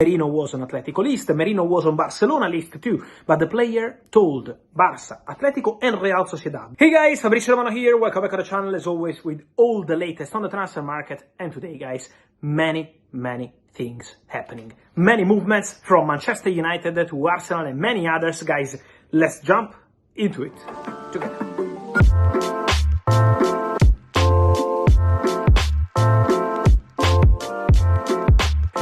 Merino was on Atletico list, Merino was on Barcelona list too, but the player told Barça, Atletico and Real Sociedad. Hey guys, Fabrizio Romano here, welcome back to the channel as always with all the latest on the transfer market, and today guys, many things happening. Many movements from Manchester United to Arsenal and many others. Guys, let's jump into it together.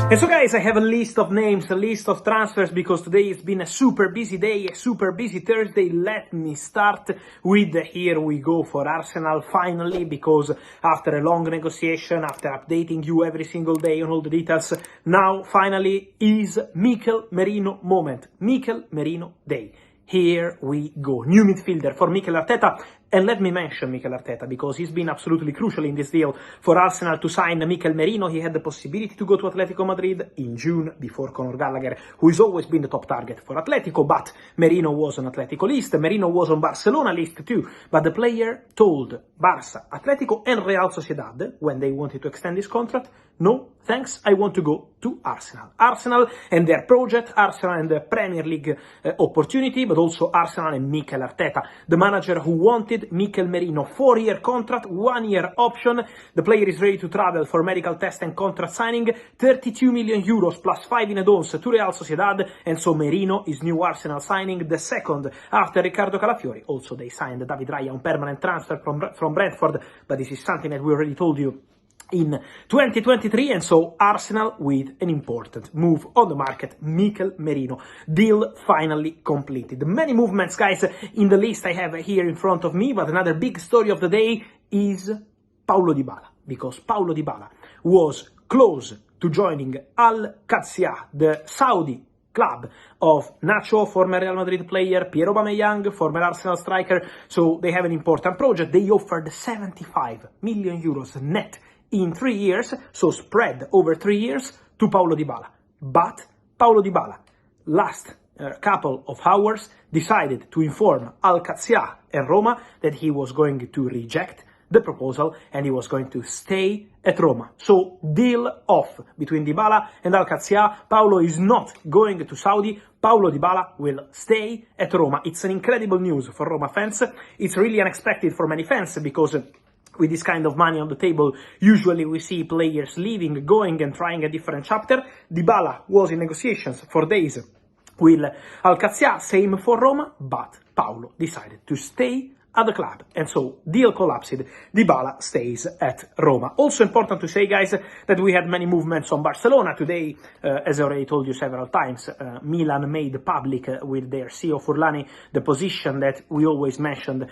And so guys, I have a list of names, a list of transfers, because today has been a super busy day, a super busy Thursday. Let me start with here we go for Arsenal finally, because after a long negotiation, after updating you every single day on all the details, now finally is Mikel Merino moment. Mikel Merino day. Here we go. New midfielder for Mikel Arteta. And let me mention Mikel Arteta, because he's been absolutely crucial in this deal for Arsenal to sign Mikel Merino. He had the possibility to go to Atletico Madrid in June before Conor Gallagher, who has always been the top target for Atletico, but Merino was on Atletico list, Merino was on Barcelona list too, but the player told Barça, Atletico and Real Sociedad, when they wanted to extend his contract, no, thanks, I want to go to Arsenal. Arsenal and their project, Arsenal and the Premier League opportunity, but also Arsenal and Mikel Arteta, the manager who wanted Mikel Merino, 4-year contract, 1-year option. The player is ready to travel for medical test and contract signing, 32 million euros plus 5 in add-ons to Real Sociedad, and so Merino is new Arsenal signing, the second after Riccardo Calafiori. Also they signed David Raya on permanent transfer from Brentford, but this is something that we already told you in 2023, and so Arsenal with an important move on the market, Mikel Merino. Deal finally completed. Many movements, guys, in the list I have here in front of me, but another big story of the day is Paulo Dybala, because Paulo Dybala was close to joining Al Qadsiya, the Saudi club of Nacho, former Real Madrid player, Pierre Aubameyang, former Arsenal striker, so they have an important project. They offered 75 million euros net in 3 years, so spread over 3 years, to Paulo Dybala. But Paulo Dybala, last couple of hours, decided to inform Al Qadsiya and Roma that he was going to reject the proposal and he was going to stay at Roma. So deal off between Dybala and Al Qadsiya. Paulo is not going to Saudi. Paulo Dybala will stay at Roma. It's an incredible news for Roma fans. It's really unexpected for many fans, because with this kind of money on the table, usually we see players leaving, going and trying a different chapter. Dybala was in negotiations for days with Al Qadsiya, same for Roma, but Paulo decided to stay at the club, and so deal collapsed. Dybala stays at Roma. Also important to say, guys, that we had many movements on Barcelona today. As I already told you several times, Milan made public with their CEO Furlani the position that we always mentioned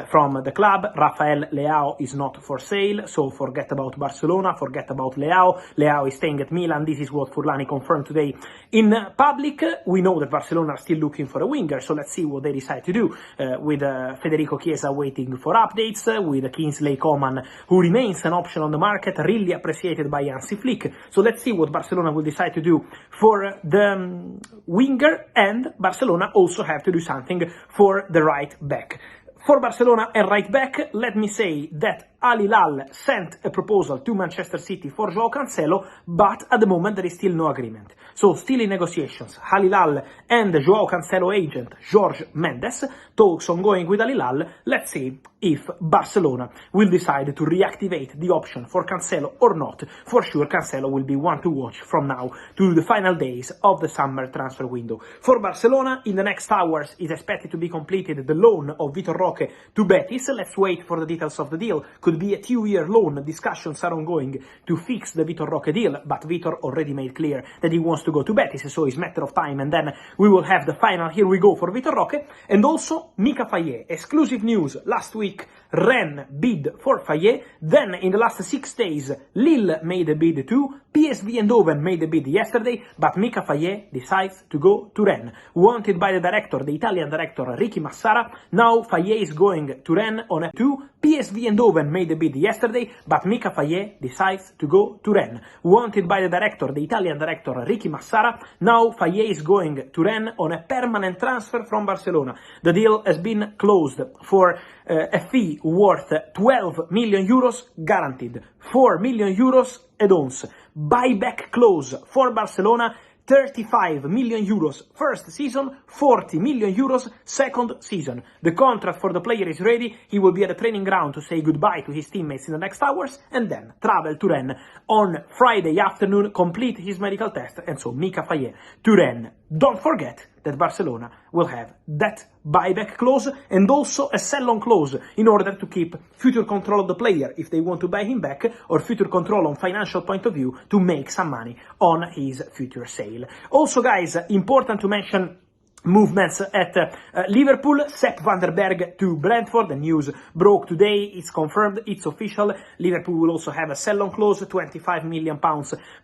from the club. Rafael Leao is not for sale, so forget about Barcelona, forget about Leao. Leao is staying at Milan. This is what Furlani confirmed today in public. We know that Barcelona are still looking for a winger, so let's see what they decide to do with Federico Chiesa waiting for updates, with Kingsley Coman, who remains an option on the market, really appreciated by Hansi Flick. So let's see what Barcelona will decide to do for the winger, and Barcelona also have to do something for the right back. For Barcelona and right back, let me say that Al Hilal sent a proposal to Manchester City for Joao Cancelo, but at the moment there is still no agreement. So still in negotiations. Al Hilal and the Joao Cancelo agent, Jorge Mendes, talks ongoing with Al Hilal. Let's see if Barcelona will decide to reactivate the option for Cancelo or not. For sure, Cancelo will be one to watch from now to the final days of the summer transfer window. For Barcelona, in the next hours is expected to be completed the loan of Vitor Roque to Betis. Let's wait for the details of the deal. Could be a 2-year loan. Discussions are ongoing to fix the Vitor Roque deal, but Vitor already made clear that he wants to go to Betis, so it's a matter of time, and then we will have the final here we go for Vitor Roque. And also Mikayil Faye, exclusive news last week, Rennes bid for Faye, then in the last 6 days Lille made a bid too, PSV Eindhoven made a bid yesterday, but Mikayil Faye decides to go to Rennes. Wanted by the director, the Italian director Ricky Massara, now Faye is going to Rennes on a 2. PSV Eindhoven made a bid yesterday, but Mikayil Faye decides to go to Rennes. Wanted by the director, the Italian director Ricky Massara, now Faye is going to Rennes on a permanent transfer from Barcelona. The deal has been closed for a fee worth 12 million euros guaranteed, 4 million euros add-ons. Buyback clause for Barcelona, 35 million euros first season, 40 million euros second season. The contract for the player is ready. He will be at the training ground to say goodbye to his teammates in the next hours and then travel to Rennes on Friday afternoon, complete his medical test, and so Mikayil Faye to Rennes. Don't forget that Barcelona will have that buyback clause and also a sell-on clause in order to keep future control of the player if they want to buy him back, or future control on financial point of view to make some money on his future sale. Also, guys, important to mention movements at Liverpool. Sepp van der Berg to Brentford. The news broke today. It's confirmed. It's official. Liverpool will also have a sell-on clause, £25 million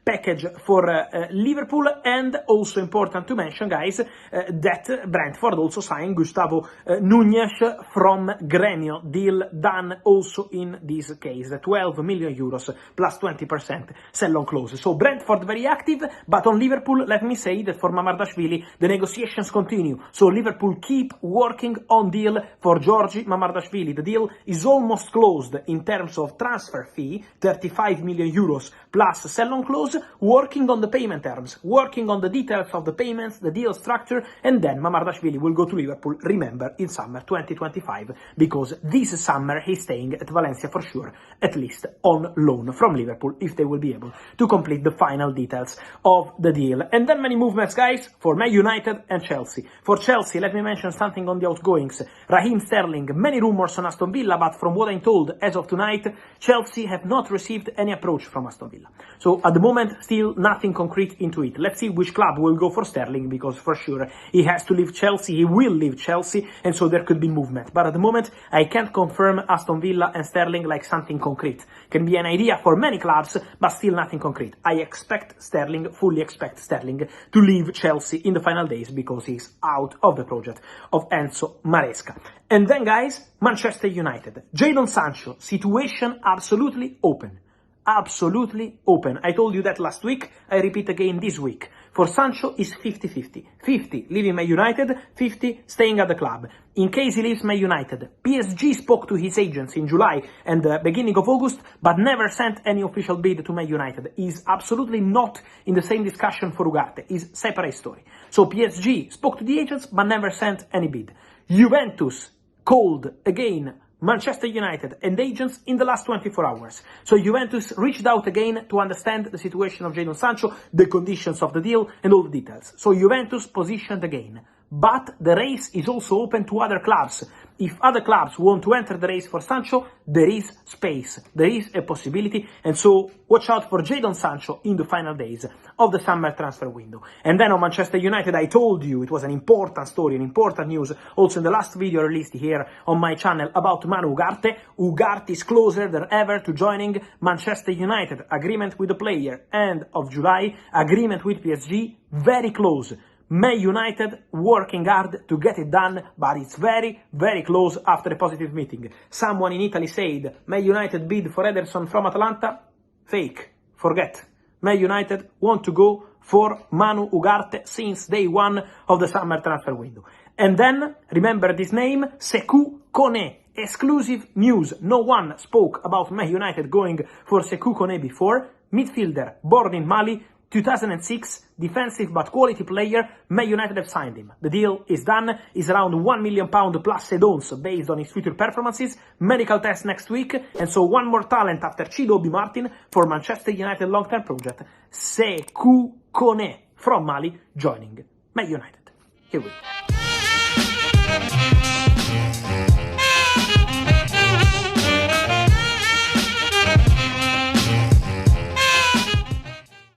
package for Liverpool. And also important to mention, guys, that Brentford also signed Gustavo Núñez from Grêmio. Deal done also in this case. 12 million euros plus 20% sell-on clause. So Brentford very active, but on Liverpool, let me say that for Mamardashvili, the negotiations continue. So Liverpool keep working on deal for Georgi Mamardashvili. The deal is almost closed in terms of transfer fee, 35 million euros plus sell-on clause, working on the payment terms, working on the details of the payments, the deal structure, and then Mamardashvili will go to Liverpool, remember, in summer 2025, because this summer he's staying at Valencia for sure, at least on loan from Liverpool, if they will be able to complete the final details of the deal. And then many movements, guys, for Man United and Chelsea. For Chelsea, let me mention something on the outgoings. Raheem Sterling, many rumors on Aston Villa, but from what I'm told, as of tonight, Chelsea have not received any approach from Aston Villa. So at the moment, still nothing concrete into it. Let's see which club will go for Sterling, because for sure he has to leave Chelsea, he will leave Chelsea, and so there could be movement. But at the moment, I can't confirm Aston Villa and Sterling like something concrete. Can be an idea for many clubs, but still nothing concrete. I expect Sterling, fully expect Sterling to leave Chelsea in the final days, because he's out of the project of Enzo Maresca. And then, guys, Manchester United. Jadon Sancho, situation absolutely open. Absolutely open. I told you that last week, I repeat again this week. For Sancho, is 50-50. 50 leaving Man United, 50 staying at the club. In case he leaves Man United, PSG spoke to his agents in July and the beginning of August, but never sent any official bid to Man United. Is absolutely not in the same discussion for Ugarte. Is separate story. So PSG spoke to the agents, but never sent any bid. Juventus called again Manchester United and agents in the last 24 hours. So Juventus reached out again to understand the situation of Jadon Sancho, the conditions of the deal, and all the details. So Juventus positioned again. But the race is also open to other clubs. If other clubs want to enter the race for Sancho, there is space, there is a possibility, and so watch out for Jadon Sancho in the final days of the summer transfer window. And then on Manchester United, I told you it was an important story, an important news, also in the last video released here on my channel about Manu Ugarte. Ugarte is closer than ever to joining Manchester United. Agreement with the player, end of July, agreement with PSG, very close. Man United working hard to get it done, but it's very, very close after a positive meeting. Someone in Italy said, Man United bid for Ederson from Atalanta? Fake. Forget. Man United want to go for Manu Ugarte since day one of the summer transfer window. And then, remember this name, Sekou Kone. Exclusive news. No one spoke about Man United going for Sekou Kone before. Midfielder, born in Mali, 2006, defensive but quality player. Man United have signed him. The deal is done. Is around £1 million plus add-ons based on his future performances. Medical test next week. And so one more talent after Chido Obi Martin for Manchester United long-term project. Sekou Kone from Mali joining Man United. Here we go.